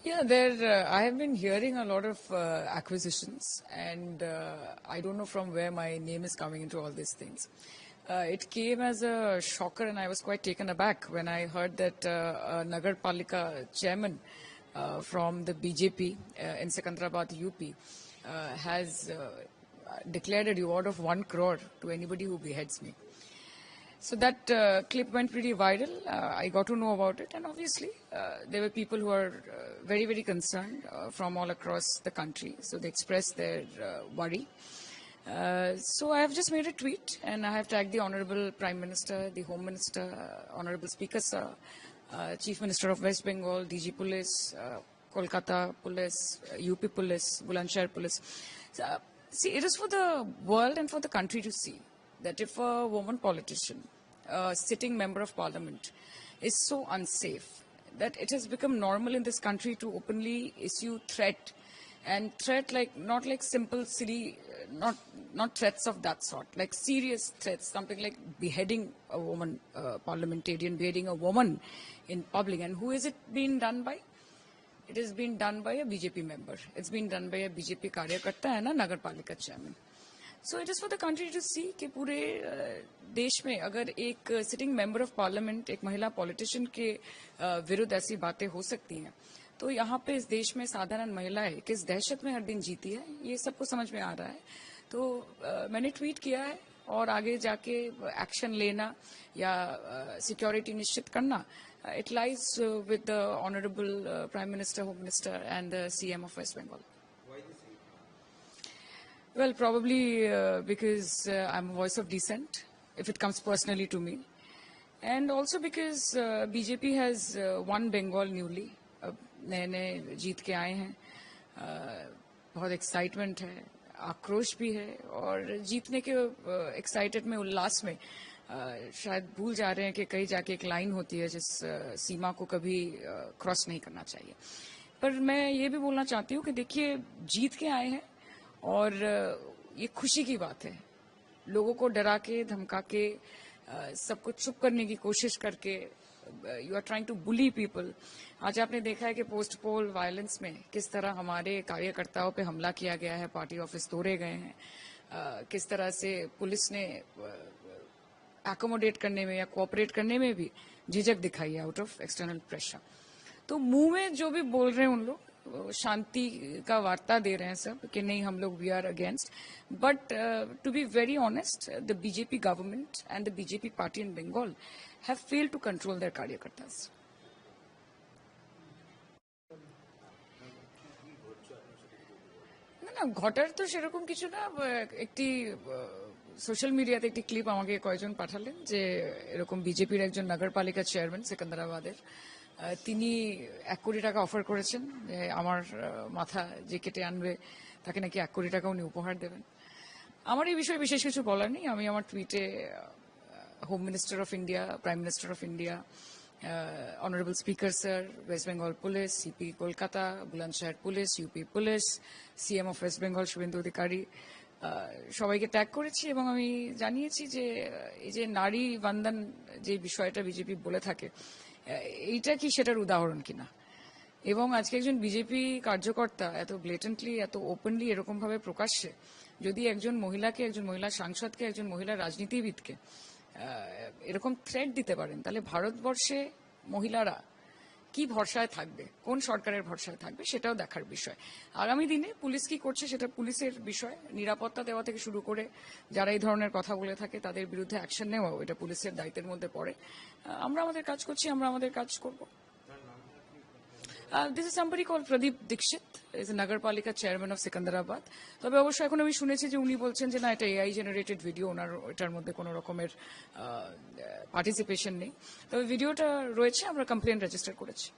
Yeah, I have been hearing a lot of acquisitions, and I don't know from where my name is coming into all these things. It came as a shocker, and I was quite taken aback when I heard that a Nagar Palika chairman from the BJP in Secunderabad, UP, has declared a reward of 1 crore to anybody who beheads me. So that clip went pretty viral. I got to know about it, and obviously there were people who are very, very concerned from all across the country. So they expressed their worry. So I have just made a tweet, and I have tagged the Honorable Prime Minister, the Home Minister, Honorable Speaker Sir, Chief Minister of West Bengal, DG Police, Kolkata Police, UP Police, Bulandshahr Police. So, see, it is for the world and for the country to see that if a woman politician, a sitting member of parliament, is so unsafe that it has become normal in this country to openly issue threat, and threat like not like simple silly, not threats of that sort, like serious threats, something like beheading a woman parliamentarian, beheading a woman in public. And who is it being done by? It is being done by a BJP member. It's been done by a BJP कार्यकर्ता and a Nagar Palika chairman. So it is for the country to see कि पूरे देश में अगर एक sitting member of parliament, एक महिला politician के विरुद्ध ऐसी बातें हो सकती हैं, तो यहाँ पे इस देश में साधारण महिलाएं किस दहशत में हर दिन जीती है, ये सबको समझ में आ रहा है. तो मैंने ट्वीट किया है, और आगे जाके एक्शन लेना या सिक्योरिटी निश्चित करना, it lies with the Honorable Prime Minister, Home Minister and the CM of West Bengal. Well, probably because I'm a voice of dissent, if it comes personally to me. And also because BJP has won Bengal newly. नए नए जीत के आए हैं, बहुत excitement है, आक्रोश भी है, और जीतने के एक्साइटेड में, उल्लास में शायद भूल जा रहे हैं कि कहीं जाके एक लाइन होती है जिस सीमा को कभी क्रॉस नहीं करना चाहिए. पर मैं ये भी बोलना चाहती हूँ कि देखिए, जीत के आए हैं और ये खुशी की बात है. लोगों को डरा के, धमका के, सब कुछ चुप करने की कोशिश करके you are trying to bully people. आज आपने देखा है कि पोस्ट पोल वायलेंस में किस तरह हमारे कार्यकर्ताओं पे हमला किया गया है, पार्टी ऑफिस तोड़े गए हैं, किस तरह से पुलिस ने एकोमोडेट करने में या कोऑपरेट करने में भी झिझक दिखाई है आउट ऑफ एक्सटर्नल प्रेशर. तो मुंह में जो भी बोल रहे हैं उन लोग शांति का वार्ता दे रहे हैं सब कि नहीं हम लोग we are against. But to be very honest, the BJP government and the BJP party in Bengal have failed to control their कार्यकर्तास. না, ঘটার তো সেরকম কিছু না. একটি সোশ্যাল মিডিয়াতে একটি ক্লিপ আমাকে কয়েকজন পাঠালেন যে এরকম বিজেপির একজন নগরপালিকা চেয়ারম্যান সেকেন্দ্রাবাদের, তিনি 1 কোটি টাকা অফার করেছেন যে আমার মাথা যে কেটে আনবে তাকে নাকি 1 কোটি টাকা উনি উপহার দেবেন. আমার এই বিষয়ে বিশেষ কিছু বলার নেই. আমি আমার টুইটে home minister of India, prime minister of India, Honorable Speaker Sir, West Bengal Police, CP Kolkata, Bulandshahr Police, UP Police, CM of West Bengal Suvendu Adhikari, সবাইকে ট্যাগ করেছি এবং আমি জানিয়েছি যে এই যে নারী বন্দন যে বিষয়টা বিজেপি বলে থাকে, এইটা কি সেটার উদাহরণ কিনা. এবং আজকে একজন বিজেপি কার্যকর্তা এত ব্লেটেন্টলি, এত ওপেনলি, এরকম ভাবে প্রকাশ্যে যদি একজন মহিলাকে, একজন মহিলা সাংসদকে, একজন মহিলা রাজনীতিবিদকে এরকম থ্রেট দিতে পারেন, তাহলে ভারতবর্ষে মহিলারা কি ভরসায় থাকবে, কোন সরকারের ভরসায় থাকবে, সেটাও দেখার বিষয়. আগামী দিনে পুলিশ কি করছে সেটা পুলিশের বিষয়. নিরাপত্তা দেওয়া থেকে শুরু করে যারা এই ধরনের কথা বলে থাকে তাদের বিরুদ্ধে অ্যাকশন নেওয়াও এটা পুলিশের দায়িত্বের মধ্যে পড়ে. আমরা আমাদের কাজ করছি, আমরা আমাদের কাজ করব. This is somebody called Pradeep Dixit, is a Nagarpalika chairman of Secunderabad. তবে অবশ্য এখন আমি শুনেছি যে উনি বলছেন যে না, এটা এআই জেনারেটেড ভিডিও, ওনার এটার মধ্যে কোনো রকমের পার্টিসিপেশন নেই. তবে ভিডিওটা রয়েছে, আমরা কমপ্লেন রেজিস্টার করেছি.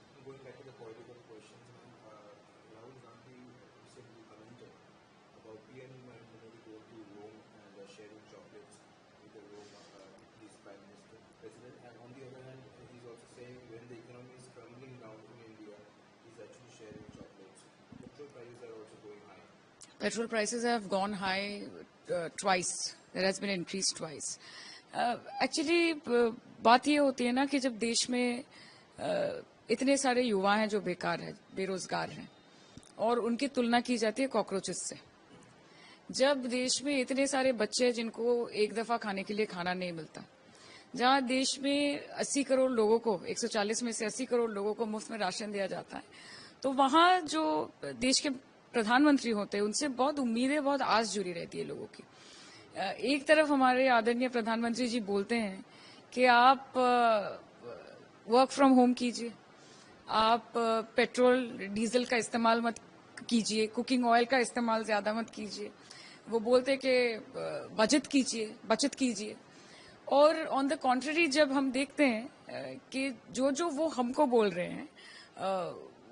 Petrol prices have gone high twice. There has been an increase twice. Actually, बात ये होती है ना कि जब देश में इतने सारे युवा हैं जो बेकार हैं, बेरोजगार हैं, और उनकी तुलना की जाती है कॉकरोचेस से। जब देश में इतने सारे बच्चे हैं जिनको एक दफा खाने के लिए खाना नहीं मिलता, जहां देश में 80 करोड़ लोगों को, 140 में से 80 करोड़ लोगों को मुफ्त में राशन दिया जाता है, तो वहां जो देश के प्रधानमंत्री होते हैं उनसे बहुत उम्मीदें, बहुत आस जुड़ी रहती है लोगों की। एक तरफ हमारे आदरणीय प्रधानमंत्री जी बोलते हैं कि आप वर्क फ्रॉम होम कीजिए, आप पेट्रोल डीजल का इस्तेमाल मत कीजिए, कुकिंग ऑयल का इस्तेमाल ज्यादा मत कीजिए। वो बोलते कि बचत कीजिए। और ऑन द कॉन्ट्ररी जब हम देखते हैं कि जो वो हमको बोल रहे हैं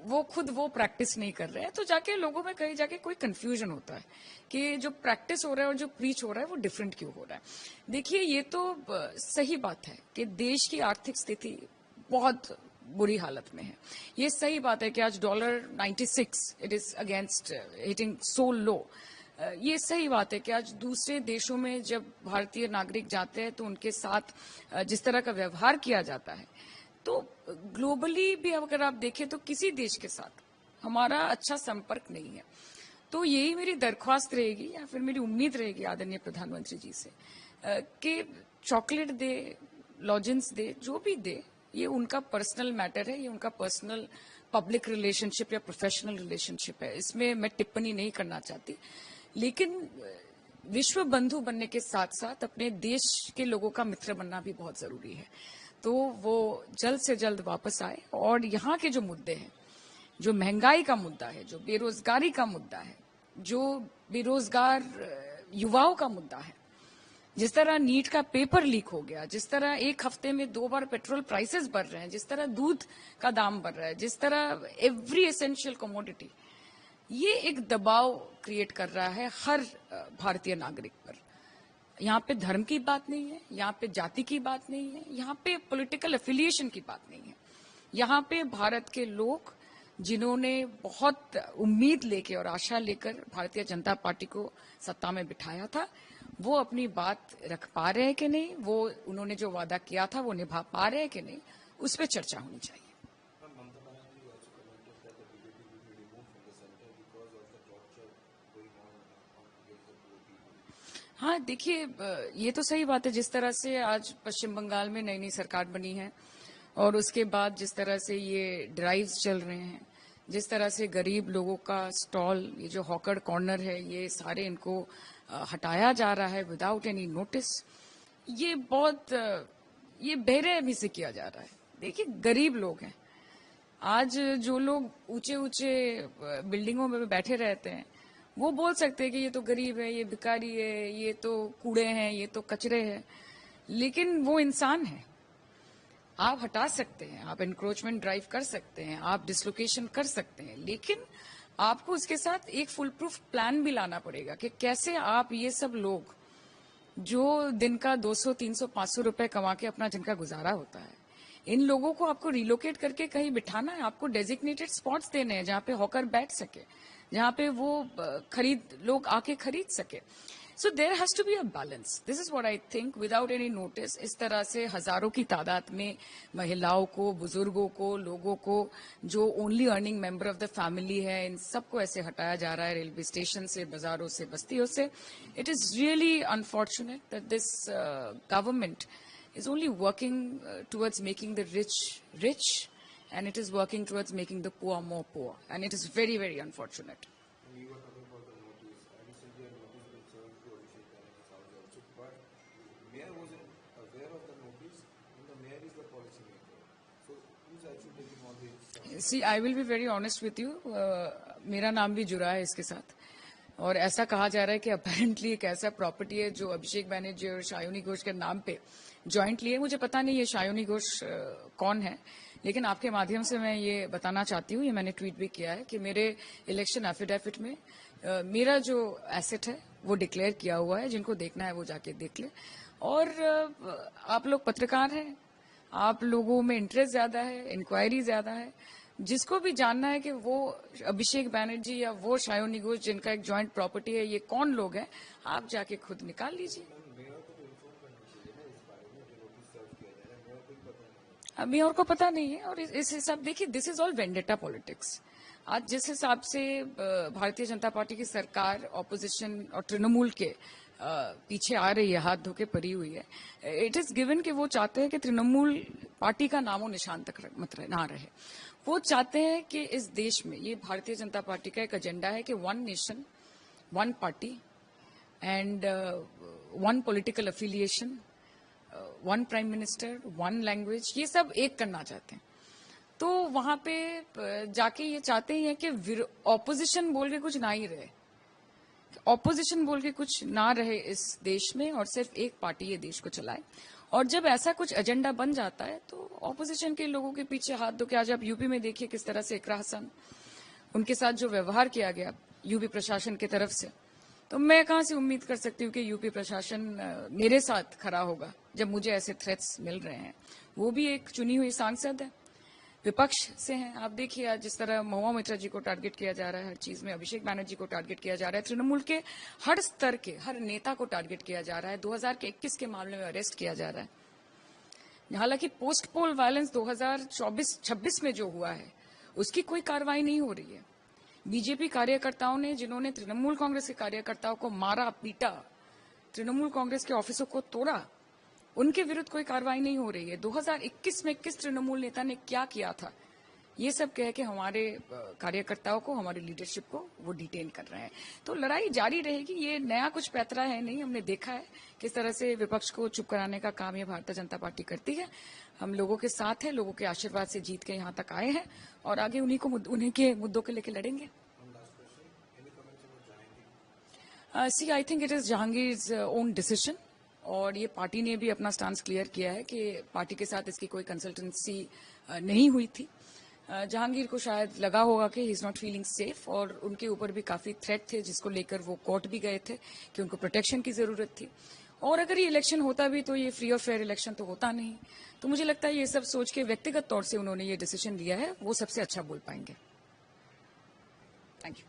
वो खुद वो प्रैक्टिस नहीं कर रहे हैं, तो जाके लोगों में कहीं जाके कोई कंफ्यूजन होता है कि जो प्रैक्टिस हो रहा है और जो प्रीच हो रहा है वो डिफरेंट क्यों हो रहा है। देखिए, ये तो सही बात है कि देश की आर्थिक स्थिति बहुत बुरी हालत में है। ये सही बात है कि आज dollar 96 it is against hitting so low. ये सही बात है कि आज दूसरे देशों में जब भारतीय नागरिक जाते हैं तो उनके साथ जिस तरह का व्यवहार किया जाता है, तो ग्लोबली भी अगर आप देखें तो किसी देश के साथ हमारा अच्छा संपर्क नहीं है। तो यही मेरी दरख्वास्त रहेगी या फिर मेरी उम्मीद रहेगी आदरणीय प्रधानमंत्री जी से कि चॉकलेट दे, लॉजेंस दे, जो भी दे, ये उनका पर्सनल मैटर है, ये उनका पर्सनल पब्लिक रिलेशनशिप या प्रोफेशनल रिलेशनशिप है, इसमें मैं टिप्पणी नहीं करना चाहती। लेकिन विश्व बंधु बनने के साथ साथ अपने देश के लोगों का मित्र बनना भी बहुत जरूरी है। तो वो जल्द से जल्द वापस आए और यहाँ के जो मुद्दे हैं, जो महंगाई का मुद्दा है, जो बेरोजगारी का मुद्दा है, जो बेरोजगार युवाओं का मुद्दा है, जिस तरह नीट का पेपर लीक हो गया, जिस तरह एक हफ्ते में 2 बार पेट्रोल प्राइसेस बढ़ रहे हैं, जिस तरह दूध का दाम बढ़ रहा है, जिस तरह एवरी एसेंशियल कमोडिटी, ये एक दबाव क्रिएट कर रहा है हर भारतीय नागरिक पर। यहाँ पे धर्म की बात नहीं है, यहाँ पे जाति की बात नहीं है, यहाँ पे पॉलिटिकल एफिलिएशन की बात नहीं है। यहाँ पे भारत के लोग जिन्होंने बहुत उम्मीद लेके और आशा लेकर भारतीय जनता पार्टी को सत्ता में बिठाया था, वो अपनी बात रख पा रहे हैं कि नहीं, वो उन्होंने जो वादा किया था वो निभा पा रहे हैं कि नहीं, उस पर चर्चा होनी चाहिए। हाँ, देखिए, ये तो सही बात है। जिस तरह से आज पश्चिम बंगाल में नई नई सरकार बनी है और उसके बाद जिस तरह से ये ड्राइव्स चल रहे हैं, जिस तरह से गरीब लोगों का स्टॉल, ये जो हॉकर कॉर्नर है, ये सारे इनको हटाया जा रहा है विदाउट एनी नोटिस, ये बहुत ये बेरहमी से किया जा रहा है। देखिए, गरीब लोग हैं। आज जो लोग ऊंचे ऊंचे बिल्डिंगों में बैठे रहते हैं, वो बोल सकते हैं कि ये तो गरीब है, ये भिखारी है, ये तो कूड़े हैं, ये तो कचरे हैं, लेकिन वो इंसान है। आप हटा सकते हैं, आप एनक्रोचमेंट ड्राइव कर सकते हैं, आप डिसलोकेशन कर सकते हैं, लेकिन आपको उसके साथ एक फुल प्रूफ प्लान भी लाना पड़ेगा कि कैसे आप ये सब लोग जो दिन का 200, 300, 500 रुपए कमा के अपना जिनका गुजारा होता है, इन लोगों को आपको रिलोकेट करके कहीं बिठाना है। आपको डेजिग्नेटेड स्पॉट्स देने हैं जहां पे हॉकर बैठ सके, जहां पे वो लोग आके खरीद सके। So there has to be a balance. This is what I think. Without any notice इस तरह से हजारों की तादाद में महिलाओं को, बुजुर्गों को, लोगों को जो only earning member of the family है, इन सबको ऐसे हटाया जा रहा है रेलवे स्टेशन से, बाजारों से, बस्तियों से। It is really unfortunate that this government is only working towards making the rich rich, and it is working towards making the poor more poor, and it is very, very unfortunate. We were talking about the notice. Recently, a notice was served to Abhishek Banerjee's house also, but mayor wasn't aware of the notice, and the mayor is the policy maker. So, who's actually taking all the stuff? See, I will be very honest with you. मेरा नाम भी जुड़ा है इसके साथ, और ऐसा कहा जा रहा है कि अपेरेंटली एक ऐसा प्रॉपर्टी है जो अभिषेक बैनर्जी और शायोनी घोष के नाम पे जॉइंटली है। मुझे पता नहीं ये शायोनी घोष कौन है, लेकिन आपके माध्यम से मैं ये बताना चाहती हूँ, ये मैंने ट्वीट भी किया है कि मेरे इलेक्शन एफिडेविट में मेरा जो एसेट है वो डिक्लेयर किया हुआ है। जिनको देखना है वो जाके देख ले। और आप लोग पत्रकार हैं, आप लोगों में इंटरेस्ट ज्यादा है, इंक्वायरी ज्यादा है। जिसको भी जानना है कि वो अभिषेक बैनर्जी या वो शायोनी घोष जिनका एक जॉइंट प्रॉपर्टी है, ये कौन लोग हैं, आप जाके खुद निकाल लीजिए। अभी और को पता नहीं है। और इस हिसाब देखिए, this is all vendetta politics. आज जिस हिसाब से भारतीय जनता पार्टी की सरकार ऑपोजिशन और तृणमूल के पीछे आ रही है, हाथ धो के पड़ी हुई है, इट इज गिवन कि वो चाहते हैं कि तृणमूल पार्टी का नामो निशान तक ना रहे। वो चाहते हैं कि इस देश में, ये भारतीय जनता पार्टी का एक एजेंडा है कि one nation, one party and one political affiliation, one prime minister, one language, ये सब एक करना चाहते हैं। तो वहां पे जाके ये चाहते ही हैं कि ऑपोजिशन बोल के कुछ ना ही रहे, ऑपोजिशन बोल के कुछ ना रहे इस देश में, और सिर्फ एक पार्टी ये देश को चलाए। और जब ऐसा कुछ एजेंडा बन जाता है तो ऑपोजिशन के लोगों के पीछे हाथ धो के, आज आप यूपी में देखिए किस तरह से इकरा हसन, उनके साथ जो व्यवहार किया गया यूपी प्रशासन की तरफ से, तो मैं कहां से उम्मीद कर सकती हूँ कि यूपी प्रशासन मेरे साथ खड़ा होगा जब मुझे ऐसे थ्रेट्स मिल रहे हैं। वो भी एक चुनी हुई सांसद है, विपक्ष से हैं। आप देखिए आज जिस तरह महुआ मोइत्रा जी को टारगेट किया जा रहा है हर चीज में, अभिषेक बैनर्जी को टारगेट किया जा रहा है, तृणमूल के हर स्तर के हर नेता को टारगेट किया जा रहा है, 2021 के मामले में अरेस्ट किया जा रहा है। हालांकि पोस्ट पोल वायलेंस 2024-26 में जो हुआ है उसकी कोई कार्रवाई नहीं हो रही है। बीजेपी कार्यकर्ताओं ने, जिन्होंने तृणमूल कांग्रेस के कार्यकर्ताओं को मारा पीटा, तृणमूल कांग्रेस के ऑफिसों को तोड़ा, उनके विरुद्ध कोई कार्रवाई नहीं हो रही है। 2021 में किस तृणमूल नेता ने क्या किया था, ये सब कह के हमारे कार्यकर्ताओं को, हमारी लीडरशिप को वो डिटेन कर रहे हैं। तो लड़ाई जारी रहेगी, ये नया कुछ पैतरा है नहीं। हमने देखा है किस तरह से विपक्ष को चुप कराने का काम ये भारतीय जनता पार्टी करती है। हम लोगों के साथ हैं, लोगों के आशीर्वाद से जीत के यहाँ तक आए हैं और आगे उन्हीं के मुद्दों के लेके लड़ेंगे। See, I think it is Jahangir's own decision, और ये पार्टी ने भी अपना स्टांस क्लियर किया है कि पार्टी के साथ इसकी कोई कंसल्टेंसी नहीं हुई थी। जहांगीर को शायद लगा होगा कि he is not feeling safe, और उनके ऊपर भी काफी थ्रेट थे जिसको लेकर वो कोर्ट भी गए थे कि उनको प्रोटेक्शन की जरूरत थी। और अगर ये इलेक्शन होता भी तो ये फ्री और फेयर इलेक्शन तो होता नहीं। तो मुझे लगता है ये सब सोच के व्यक्तिगत तौर से उन्होंने ये डिसीजन लिया है, वो सबसे अच्छा बोल पाएंगे। Thank you.